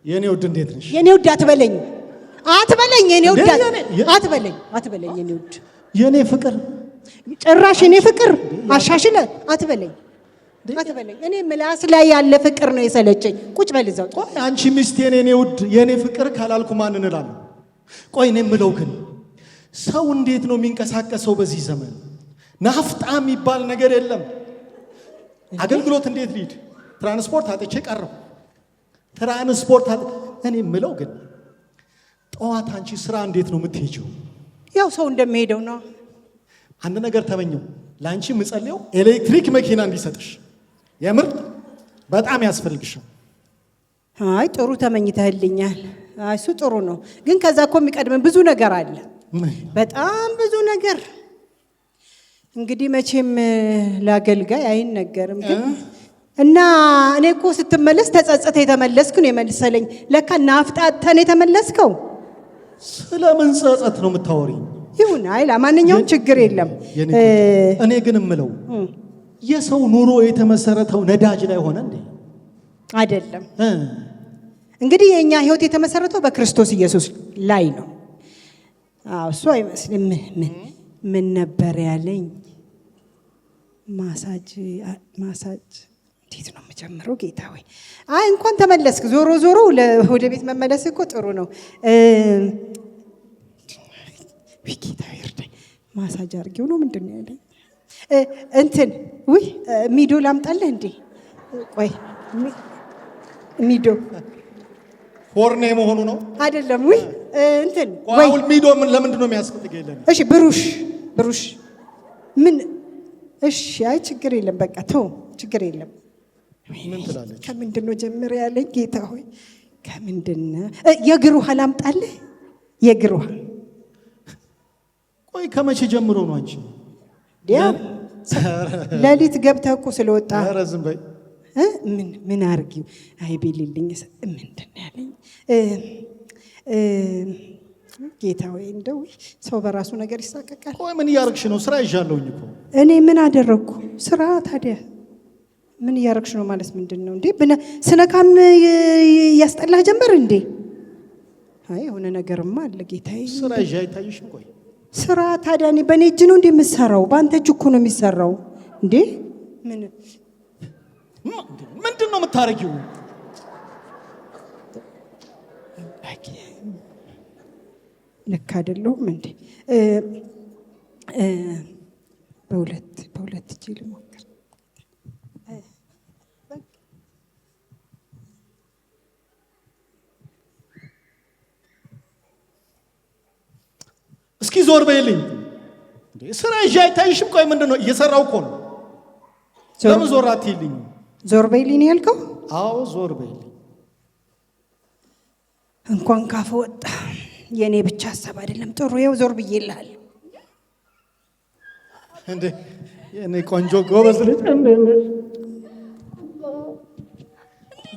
የኔ ውድ እንዴት ነሽ? የኔ ውድ አትበለኝ የኔ ውድ አትበለኝ የኔ ውድ የኔ ፍቅር ጭራሽ የኔ ፍቅር አሻሽለ አትበለኝ። እኔ ምላስ ላይ ያለ ፍቅር ነው የሰለቸኝ። ቁጭ በል እዛው። ቆይ አንቺ ሚስቴ የኔ ውድ የኔ ፍቅር ካላልኩ ማን እንላለሁ? ቆይ እኔ የምለው ግን ሰው እንዴት ነው የሚንቀሳቀሰው በዚህ ዘመን? ናፍጣ የሚባል ነገር የለም። አገልግሎት እንዴት ልሂድ? ትራንስፖርት አጥቼ ቀረው። እኔ የምለው ግን ጠዋት አንቺ ስራ እንዴት ነው የምትሄጂው? ያው ሰው እንደሚሄደው ነው። አንድ ነገር ተመኘው። ላንቺ ምጸልየው ኤሌክትሪክ መኪና እንዲሰጥሽ። የምር በጣም ያስፈልግሻል። አይ ጥሩ ተመኝተህልኛል። አይ እሱ ጥሩ ነው። ግን ከዛ እኮ የሚቀድመን ብዙ ነገር አለ። በጣም ብዙ ነገር። እንግዲህ መቼም ለአገልጋይ አይነገርም። ግን እና እኔ እኮ ስትመለስ ተጸጸተ የተመለስኩ ነው የመሰለኝ። ለካ ናፍጣተን የተመለስከው። ስለምን ጸጸት ነው የምታወሪኝ? ይሁን አይ ለማንኛውም ችግር የለም። እኔ ግን እምለው የሰው ኑሮ የተመሰረተው ነዳጅ ላይ ሆነ እንዴ? አይደለም። እንግዲህ የኛ ህይወት የተመሰረተው በክርስቶስ ኢየሱስ ላይ ነው። አዎ እሱ አይመስልም። ምን ነበር ያለኝ? ማሳጅ እንዴት ነው የምጀምረው? ጌታ ሆይ አይ እንኳን ተመለስክ። ዞሮ ወደ ቤት መመለስ እኮ ጥሩ ነው። ጌታ ይርዳኝ። ማሳጅ አድርጊው ነው ምንድን ነው ያለኝ? ሚዶ ላምጣልህ እንዴ? ቆይ ሚዶ ፎርኔ መሆኑ ነው አይደለም? ሚዶ ምን ለምንድን ነው የሚያስፈልገው? እሺ ብሩሽ ምን? እሺ አይ ችግር የለም በቃ ተው፣ ችግር የለም። ምን ትላለች? ከምንድን ነው ጀምር ያለኝ? ጌታ ሆይ ከምንድን ነው? የእግር ውሃ ላምጣልህ? የእግር ውሃ ቆይ ከመቼ ጀምሮ ነው አንቺ? ሌሊት ገብተህ እኮ ስለወጣ። ኧረ ዝም በይ። ምን አርጊው? አይ ቢልልኝ ምንድን ነው ያለኝ? ጌታ ወይ እንደው ሰው በራሱ ነገር ይሳቀቃል። ቆይ ምን እያረግሽ ነው? ስራ ይዣለሁኝ እኮ። እኔ ምን አደረግኩ? ስራ ታዲያ ምን እያረግሽ ነው ማለት ምንድን ነው እንዴ? ስነካም ያስጠላህ ጀመር እንዴ? አይ የሆነ ነገርማ አለ ጌታዬ። ስራ ይዤ አይታይሽም? ቆይ ስራ ታዲያ እኔ በእኔ እጅ ነው እንዴ የምሰራው? በአንተ እጅ እኮ ነው የሚሰራው እንዴ? ምንድን ነው የምታረጊው? ልክ አይደለሁም እንዴ? በሁለት እጅ ልሞክር። እስኪ ዞር በይልኝ። ስራ ይዤ አይታይሽም? ቆይ ምንድን ነው? እየሰራው እኮ ነው። ለምን ዞር አትይልኝ? ዞር በይልኝ ያልከው? አዎ ዞር በይልኝ። እንኳን ካፈ ወጣ። የኔ ብቻ ሐሳብ አይደለም ጥሩ። ይኸው ዞር ብዬልሃል እንዴ የኔ ቆንጆ ጎበዝ ልጅ።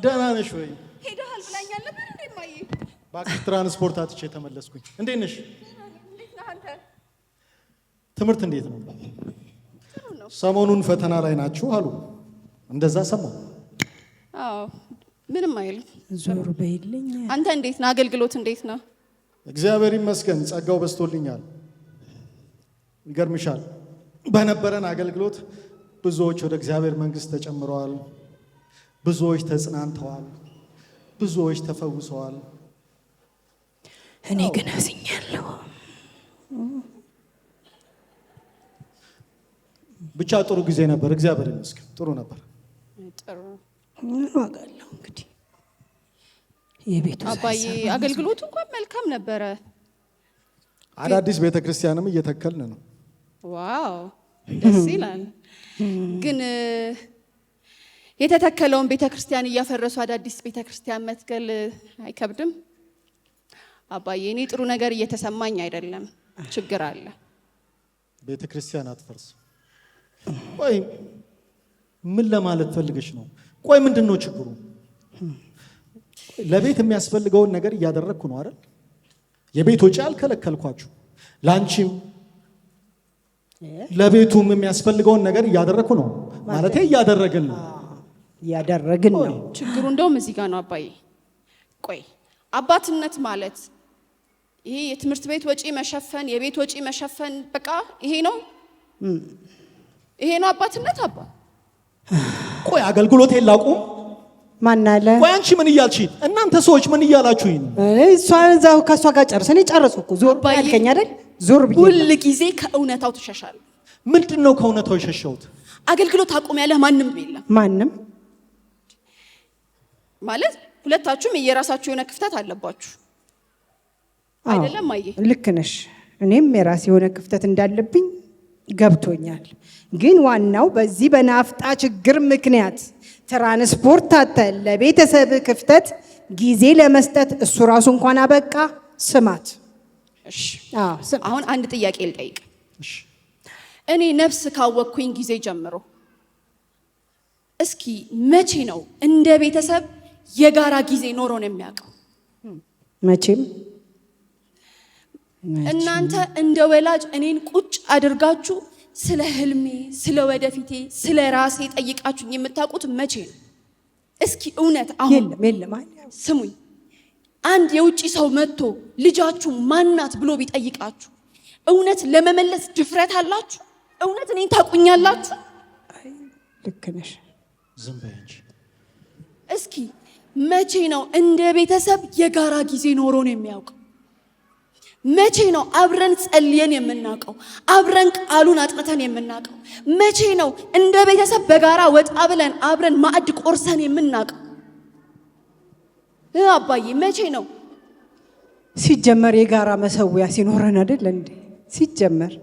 ደህና ነሽ ወይ? ሄደሃል ብላኛል ነበር እንዴ ማዬ? እባክሽ ትራንስፖርት አጥቼ ተመለስኩኝ። እንዴት ነሽ? እንዴት ነህ አንተ? ትምህርት እንዴት ነው? ሰሞኑን ፈተና ላይ ናችሁ አሉ። እንደዛ ሰማሁ። አዎ ምንም አይልም። ዞር በይልኝ። አንተ እንዴት ነህ? አገልግሎት እንዴት ነው? እግዚአብሔር ይመስገን ጸጋው በስቶልኛል። ይገርምሻል በነበረን አገልግሎት ብዙዎች ወደ እግዚአብሔር መንግስት ተጨምረዋል። ብዙዎች ተጽናንተዋል። ብዙዎች ተፈውሰዋል። እኔ ግን አዝኛለሁ። ብቻ ጥሩ ጊዜ ነበር። እግዚአብሔር ይመስገን ጥሩ ነበር። ጥሩ ምን ዋጋ አለው እንግዲህ የቤቱ አባዬ። አገልግሎቱ እንኳን መልካም ነበረ። አዳዲስ ቤተክርስቲያንም እየተከልን ነው። ዋው ደስ ይላል። ግን የተተከለውን ቤተክርስቲያን እያፈረሱ አዳዲስ ቤተክርስቲያን መትከል አይከብድም? አባዬ እኔ ጥሩ ነገር እየተሰማኝ አይደለም። ችግር አለ። ቤተክርስቲያን አትፈርስ። ቆይ ምን ለማለት ፈልገሽ ነው? ቆይ ምንድን ነው ችግሩ? ለቤት የሚያስፈልገውን ነገር እያደረግኩ ነው አይደል? የቤት ወጪ አልከለከልኳችሁ። ላንቺም ለቤቱም የሚያስፈልገውን ነገር እያደረግኩ ነው ማለት እያደረግን ነው። ችግሩ እንደውም እዚህ ጋር ነው አባዬ። ቆይ አባትነት ማለት ይሄ የትምህርት ቤት ወጪ መሸፈን፣ የቤት ወጪ መሸፈን፣ በቃ ይሄ ነው አባትነት? አባ ቆይ አገልግሎት የላቁም ማናለ? ቆይ አንቺ ምን እያልሽ? እናንተ ሰዎች ምን እያላችሁኝ ነው? እሷ እዛው ከሷ ጋር ጨርሰን ጨርሱኩ። ዞር ያልከኝ አይደል? ዞር ብዬ ሁሉ ጊዜ ከእውነታው ትሸሻለህ። ምንድነው ከእውነታው የሸሸሁት? አገልግሎት አቁም ያለህ ማንም የለም። ማንም ማለት ሁለታችሁም የራሳችሁ የሆነ ክፍተት አለባችሁ አይደለም? አየ ልክ ነሽ። እኔም የራሴ የሆነ ክፍተት እንዳለብኝ ገብቶኛል። ግን ዋናው በዚህ በናፍጣ ችግር ምክንያት ትራንስፖርት አተል ለቤተሰብ ክፍተት ጊዜ ለመስጠት እሱ ራሱ እንኳን አበቃ። ስማት። እሺ አሁን አንድ ጥያቄ ልጠይቅ። እሺ እኔ ነፍስ ካወቅኩኝ ጊዜ ጀምሮ እስኪ መቼ ነው እንደ ቤተሰብ የጋራ ጊዜ ኖሮን የሚያውቀው? መቼም እናንተ እንደ ወላጅ እኔን ቁጭ አድርጋችሁ ስለ ህልሜ፣ ስለ ወደፊቴ፣ ስለ ራሴ ጠይቃችሁኝ የምታውቁት መቼ ነው? እስኪ እውነት አሁን የለም። ስሙኝ፣ አንድ የውጪ ሰው መጥቶ ልጃችሁ ማናት ብሎ ቢጠይቃችሁ እውነት ለመመለስ ድፍረት አላችሁ? እውነት እኔን ታውቁኛላችሁ? ልክ ነሽ። ዝም በይ እንጂ። እስኪ መቼ ነው እንደ ቤተሰብ የጋራ ጊዜ ኖሮን የሚያውቀው? መቼ ነው አብረን ጸልየን የምናውቀው? አብረን ቃሉን አጥንተን የምናውቀው? መቼ ነው እንደ ቤተሰብ በጋራ ወጣ ብለን አብረን ማዕድ ቆርሰን የምናውቀው? አባዬ መቼ ነው? ሲጀመር የጋራ መሰዊያ ሲኖረን አይደል እንዴ? ሲጀመር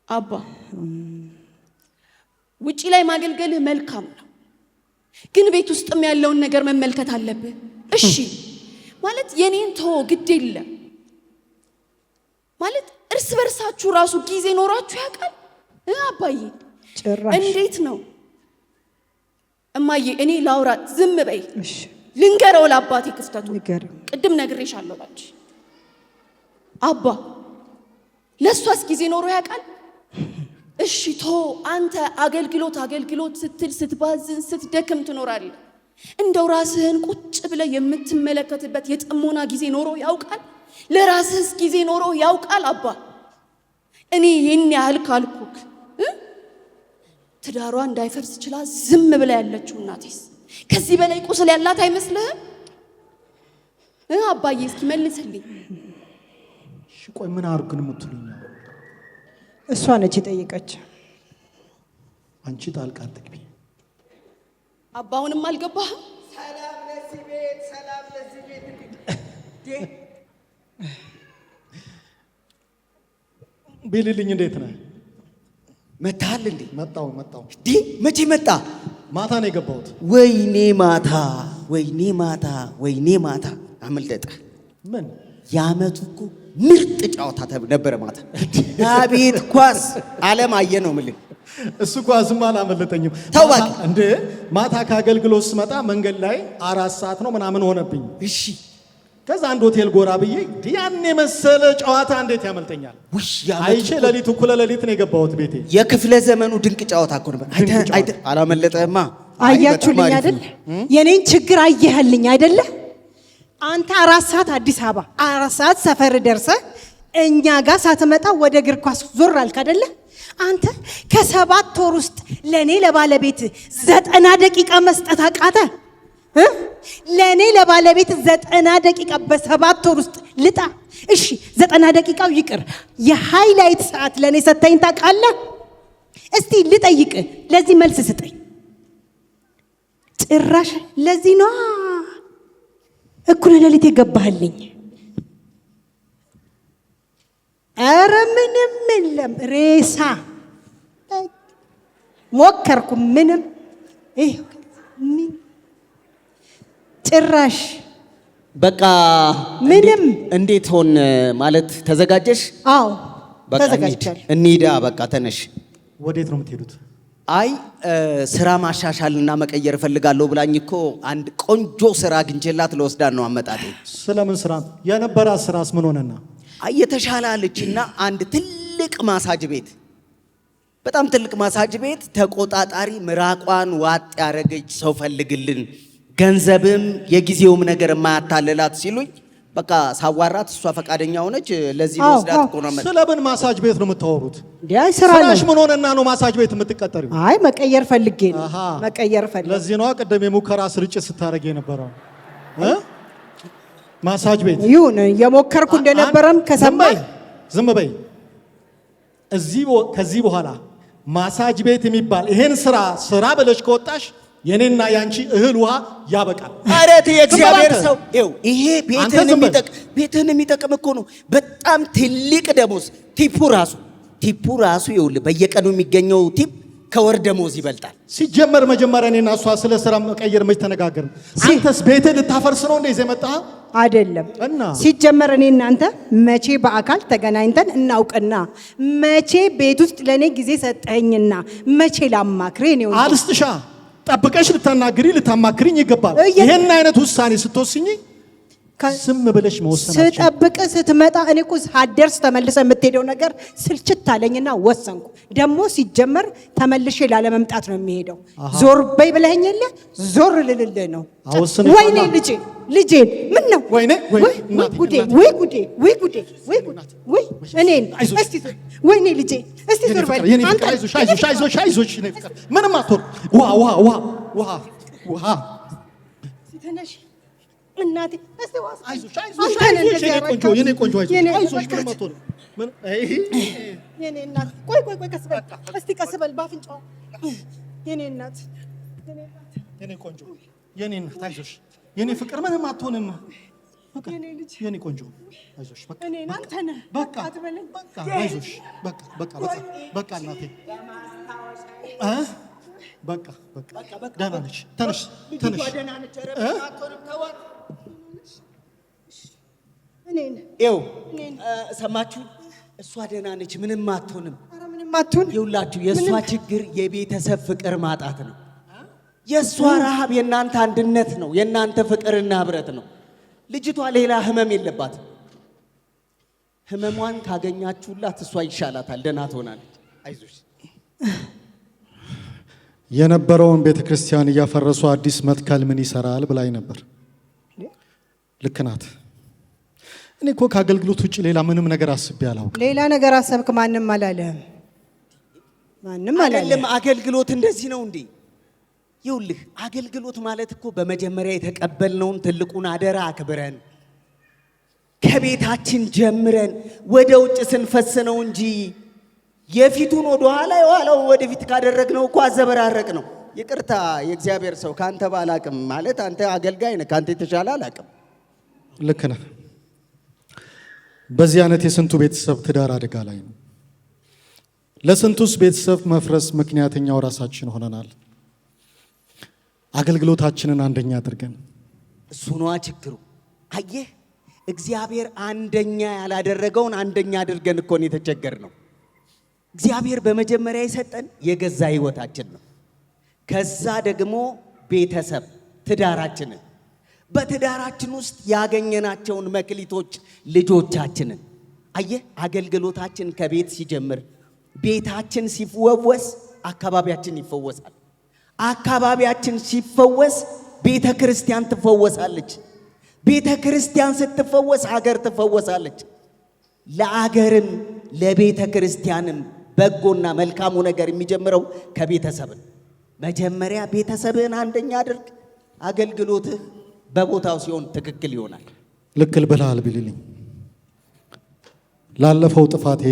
አባ ውጪ ላይ ማገልገልህ መልካም ነው፣ ግን ቤት ውስጥም ያለውን ነገር መመልከት አለብህ። እሺ ማለት የኔን ተወው፣ ግድ የለም ማለት እርስ በርሳችሁ ራሱ ጊዜ ኖራችሁ ያውቃል? አባዬ ጭራሽ እንዴት ነው? እማዬ እኔ ላውራት፣ ዝም በይ። እሺ ልንገረው ለአባቴ ክፍተቱ። ቅድም ነግሬሻለሁ ባንቺ። አባ ለሷስ ጊዜ ኖሮ ያውቃል? እሺ ቶ አንተ አገልግሎት ስትል ስትባዝን ስትደክም ትኖራለህ። እንደው ራስህን ቁጭ ብለህ የምትመለከትበት የጥሞና ጊዜ ኖሮ ያውቃል? ለራስህስ ጊዜ ኖሮ ያውቃል? አባ እኔ ይህን ያህል ካልኩክ ትዳሯ እንዳይፈርስ ይችላል ዝም ብላ ያለችው እናቴስ ከዚህ በላይ ቁስል ያላት አይመስልህም? አባዬ እስኪ መልስልኝ። እሺ ቆይ ምን አርግን የምትሉኝ? እሷ ነች የጠየቀች። አንቺ ጣልቃ አትግቢ። አባውንም አልገባህም? ሰላም ለዚህ ቤት፣ ሰላም ለዚህ ቤት። ቢልልኝ እንዴት ነህ? መታል እንዴ? መጣው እንዴ? መቼ መጣ? ማታ ነው የገባሁት። ወይኔ ማታ አመለጠ። ምን የዓመቱ እኮ ምርጥ ጨዋታ ነበረ ማታ። አቤት ኳስ ዓለም አየ ነው የምልህ። እሱ ኳስማ አላመለጠኝም። ተው እባክህ። እንዴ ማታ ከአገልግሎት ስመጣ መንገድ ላይ 4 ሰዓት ነው ምናምን ሆነብኝ። እሺ ከዛ አንድ ሆቴል ጎራ ብዬ ያን የመሰለ ጨዋታ እንዴት ያመልጠኛል? አይቼ ሌሊት እኩለ ሌሊት ነው የገባሁት ቤቴ። የክፍለ ዘመኑ ድንቅ ጨዋታ እኮ ነበር። አይተ አላመለጠህማ። አያችሁልኝ አይደል? የኔን ችግር አየህልኝ አይደለ? አንተ 4 ሰዓት አዲስ አበባ 4 ሰዓት ሰፈር ደርሰህ እኛ ጋር ሳትመጣ ወደ እግር ኳስ ዞር አልክ አይደለ? አንተ ከ7 ወር ውስጥ ለኔ ለባለቤት 90 ደቂቃ መስጠት አቃተ? ለኔ ለባለቤት 90 ደቂቃ በ7 ወር ውስጥ ልጣ? እሺ 90 ደቂቃው ይቅር፣ የሃይላይት ሰዓት ለኔ ሰተኝ ታውቃለህ? እስቲ ልጠይቅ፣ ለዚህ መልስ ስጠኝ። ጭራሽ ለዚህ ነው እኩለ ሌሊት የገባህልኝ? ኧረ ምንም የለም ሬሳ ሞከርኩ፣ ምንም ጭራሽ በቃ ምንም። እንዴት ሆን ማለት ተዘጋጀሽ? አዎ በቃ ተዘጋጅቻለሁ። እንሂዳ። በቃ ተነሽ። ወዴት ነው የምትሄዱት? አይ ስራ ማሻሻልና መቀየር እፈልጋለሁ ብላኝ እኮ አንድ ቆንጆ ስራ አግኝቼላት ለወስዳት ነው አመጣጤ። ስለምን ስራ? የነበራት ስራስ ምን ሆነና? አይ የተሻላለችና አንድ ትልቅ ማሳጅ ቤት፣ በጣም ትልቅ ማሳጅ ቤት ተቆጣጣሪ፣ ምራቋን ዋጥ ያረገች ሰው ፈልግልን ገንዘብም የጊዜውም ነገር የማያታልላት ሲሉኝ በቃ ሳዋራት እሷ ፈቃደኛ ሆነች። ለዚህ ወስዳት እኮ ነው። ስለምን ማሳጅ ቤት ነው የምታወሩት? ዲያይ ስራሽ ምን ሆነና ነው ማሳጅ ቤት የምትቀጠሪው? አይ መቀየር ፈልጌ ነው። መቀየር ፈልጌ ለዚህ ነው ቀደም የሙከራ ስርጭት ስታረግ የነበረው ማሳጅ ቤት ይሁን የሞከርኩ እንደነበረም ከሰማይ ዝም በይ። ከዚህ በኋላ ማሳጅ ቤት የሚባል ይሄን ስራ ብለሽ ከወጣሽ የኔና ያንቺ እህል ውሃ ያበቃል። አረት የእግዚአብሔር ሰው ይሄ ቤትህን የሚጠቅም እኮ ነው። በጣም ትልቅ ደሞዝ ቲፑ ራሱ ይኸውልህ በየቀኑ የሚገኘው ቲፕ ከወር ደሞዝ ይበልጣል። ሲጀመር መጀመሪያ እኔና እሷ ስለ ስራ መቀየር መች ተነጋገርን? አንተስ ቤትህ ልታፈርስ ነው እንደ ይዘህ መጣህ? አይደለም። ሲጀመር እኔ እናንተ መቼ በአካል ተገናኝተን እናውቅና መቼ ቤት ውስጥ ለኔ ጊዜ ሰጠኸኝና መቼ ላማክሬ ነው? አልስጥሻ ጠብቀሽ ልታማክሪኝ ይገባል። ይሄን አይነት ውሳኔ ስትወስኚ ዝም ብለሽ መወሰን ስጠብቅ ስትመጣ እኔ እኮ ሳደርስ ተመልሰ የምትሄደው ነገር ስልችት አለኝና ወሰንኩ። ደግሞ ሲጀመር ተመልሼ ላለመምጣት ነው የሚሄደው። ዞር በይ ብለኸኝ የለ ዞር ልልልህ ነው። ወይኔ ልጄ ምን ነው? ወይኔ ጉዴ እኔን እስቲ ወይኔ ልጄ እስቲ ዞር በይ። አይዞሽ ምንም አትወር። ውሃ ተነሽ እናቴ እስቲ አይዞሽ የኔ ቆንጆ አይዞሽ ምንም አትሆንም። የኔ እናት ቆይ ቀስ በል ባፍንጫው የኔ እናት የኔ ቆንጆ የኔ እናት አይዞሽ የኔ ፍቅር ምንም አትሆንም። የኔ ልጅ የኔ ቆንጆ አይዞሽ በቃ አይዞሽ በቃ እናቴ በቃ ደህና ነች። ተነሽ ሰማችሁ? እሷ ደህና ነች፣ ምንም አትሆንም። ይኸውላችሁ የእሷ ችግር የቤተሰብ ፍቅር ማጣት ነው። የእሷ ረሃብ የእናንተ አንድነት ነው፣ የእናንተ ፍቅርና ህብረት ነው። ልጅቷ ሌላ ህመም የለባትም። ህመሟን ካገኛችሁላት እሷ ይሻላታል፣ ደህና ትሆናለች። አይዞሽ። የነበረውን ቤተክርስቲያን እያፈረሱ አዲስ መትከል ምን ይሰራል ብላኝ ነበር። ልክ ናት። እኔ እኮ ከአገልግሎት ውጭ ሌላ ምንም ነገር አስቤ አላውቅም። ሌላ ነገር አሰብክ? ማንም አላለህም። አይደለም አገልግሎት እንደዚህ ነው እንዴ? ይኸውልህ አገልግሎት ማለት እኮ በመጀመሪያ የተቀበልነውን ትልቁን አደራ አክብረን ከቤታችን ጀምረን ወደ ውጭ ስንፈስ ነው እንጂ የፊቱን ወደ ኋላ የኋላው ወደፊት ካደረግነው እኮ አዘበራረቅ ነው። ይቅርታ የእግዚአብሔር ሰው ካንተ ባላቅም ማለት አንተ አገልጋይ ነህ፣ ካንተ የተሻለ አላቅም። ልክ ነህ። በዚህ አይነት የስንቱ ቤተሰብ ትዳር አደጋ ላይ ነው። ለስንቱስ ቤተሰብ መፍረስ ምክንያተኛው ራሳችን ሆነናል። አገልግሎታችንን አንደኛ አድርገን እሱ ነዋ ችግሩ። አየህ እግዚአብሔር አንደኛ ያላደረገውን አንደኛ አድርገን እኮ ነው የተቸገርነው። እግዚአብሔር በመጀመሪያ የሰጠን የገዛ ህይወታችን ነው። ከዛ ደግሞ ቤተሰብ ትዳራችንን፣ በትዳራችን ውስጥ ያገኘናቸውን መክሊቶች ልጆቻችንን። አየህ አገልግሎታችን ከቤት ሲጀምር ቤታችን ሲፈወስ አካባቢያችን ይፈወሳል። አካባቢያችን ሲፈወስ ቤተ ክርስቲያን ትፈወሳለች። ቤተ ክርስቲያን ስትፈወስ ሀገር ትፈወሳለች። ለአገርም ለቤተ ክርስቲያንም በጎና መልካሙ ነገር የሚጀምረው ከቤተሰብ ነው። መጀመሪያ ቤተሰብህን አንደኛ አድርግ። አገልግሎትህ በቦታው ሲሆን ትክክል ይሆናል። ልክ ብለሃል ቢልልኝ። ላለፈው ጥፋቴ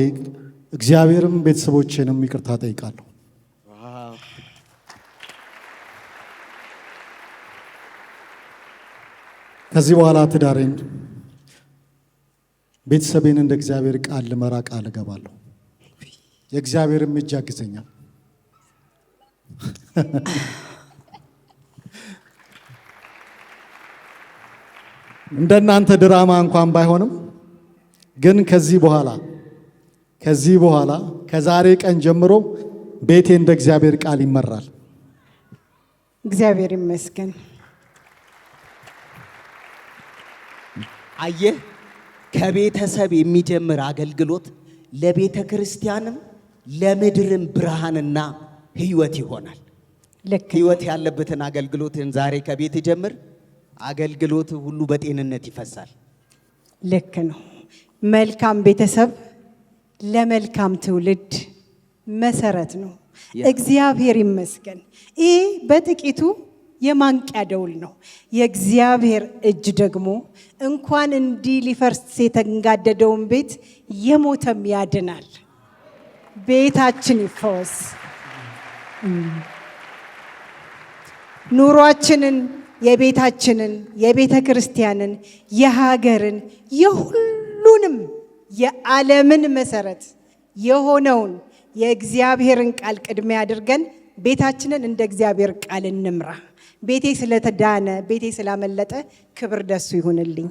እግዚአብሔርም ቤተሰቦቼንም ይቅርታ ጠይቃለሁ። ከዚህ በኋላ ትዳሬን ቤተሰቤን እንደ እግዚአብሔር ቃል ልመራ ቃል እገባለሁ። የእግዚአብሔርም እጅ ያግዘኛል። እንደናንተ ድራማ እንኳን ባይሆንም ግን ከዚህ በኋላ ከዛሬ ቀን ጀምሮ ቤቴ እንደ እግዚአብሔር ቃል ይመራል። እግዚአብሔር ይመስገን። አየህ ከቤተሰብ የሚጀምር አገልግሎት ለቤተ ክርስቲያንም ለምድርም ብርሃንና ሕይወት ይሆናል። ህይወት ያለበትን አገልግሎትን ዛሬ ከቤት ጀምር። አገልግሎት ሁሉ በጤንነት ይፈሳል። ልክ ነው። መልካም ቤተሰብ ለመልካም ትውልድ መሰረት ነው። እግዚአብሔር ይመስገን። ይህ በጥቂቱ የማንቂያ ደውል ነው። የእግዚአብሔር እጅ ደግሞ እንኳን እንዲህ ሊፈርስ የተንጋደደውን ቤት የሞተም ያድናል። ቤታችን ይፈወስ። ኑሯችንን፣ የቤታችንን፣ የቤተ ክርስቲያንን፣ የሀገርን፣ የሁሉንም የዓለምን መሰረት የሆነውን የእግዚአብሔርን ቃል ቅድሚያ አድርገን ቤታችንን እንደ እግዚአብሔር ቃል እንምራ። ቤቴ ስለተዳነ፣ ቤቴ ስላመለጠ ክብር ደሱ ይሁንልኝ።